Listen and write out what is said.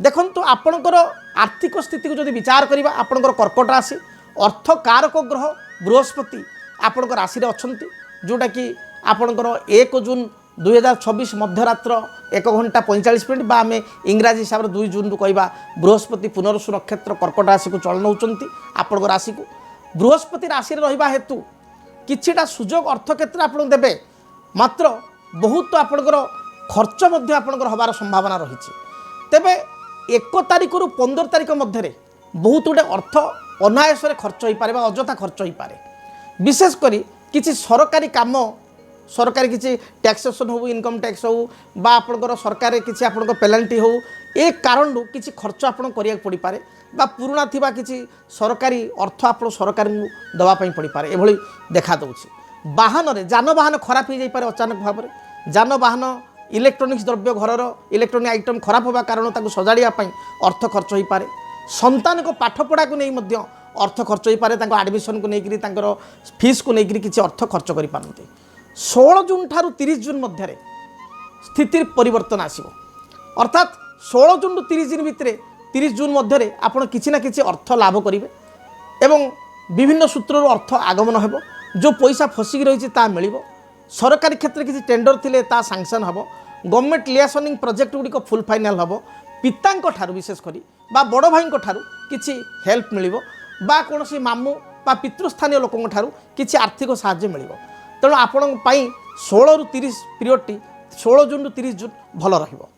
देखो आपणकर आर्थिक स्थिति को जब विचार करवा आपणकर कर्कट राशि अर्थ कारक ग्रह बृहस्पति आपणकर राशि अच्छा जोटा कि आपणकर 1 जून 2026 मध्यरात्र 1 घंटा 45 मिनट बा आम इंग्राजी हिसाब से 2 जून रु कहवा बृहस्पति पुनर्वसु नक्षत्र कर्कट राशि को चलन होती आपण राशि को बृहस्पति राशि रहा हेतु किछिटा सुजोग अर्थ क्षेत्र आप देवे मात्र बहुत आपणकर खर्च आपणकर हबार संभावना रही तेबे 1 तारिख रु 15 तारिख मध्य बहुत गुटे अर्थ अनायास खर्च हो पारे अजथा खर्च हो पारे विशेषकर किसी सरकारी काम सरकारी किसी टैक्सेसन हो इनकम टैक्स हो बा आपणकर सरकार किसी आपणकर पेनाल्टी हो ए कारण किसी खर्च आपन करिया पड़ी पारे बा पुराना थिबा किसी सरकारी अर्थ आप सरकार दवाई पड़ी पारे एभली देखा दउछि वाहन रे जानवाहन खराब हो जाई पारे अचानक भाव में जानवाहन इलेक्ट्रोनिक्स द्रव्य घरर इलेक्ट्रोनिक आइटम खराब होगा कारण ताको सजाड़िया अर्थ खर्च हो पारे संतान को पाठपढ़ा को नहीं मध्य अर्थ खर्च हो पारे ताको एडमिशन को लेकरी तांकर फीस को लेकरी किसी अर्थ खर्च करि पारंते 16 जून ठारू 30 जून मध्य स्थिति परिवर्तन आसिबो अर्थात 16 जून रु 30 दिन भितर 30 जून मध्य आपण किसी ना किसी अर्थ लाभ करेंगे एवं विभिन्न सूत्रु अर्थ आगमन हो जो पैसा फसिक रही मिल सरकारी क्षेत्र किसी टेंडर थिले ता सैंक्शन हम गवर्नमेंट लियासनिंग प्रोजेक्ट गुड़िक फुल फाइनाल हम पिता ठारू विशेषकर बा बड़ भाई ठारू किसी हेल्प मिल बा कौन मामू बा पितृस्थानीय लोकों ठारू किसी आर्थिक साहाय्य मिल तेणु आपण 16 रु 30 पीरियड 16 जून रु 30 जून भल रहिबो।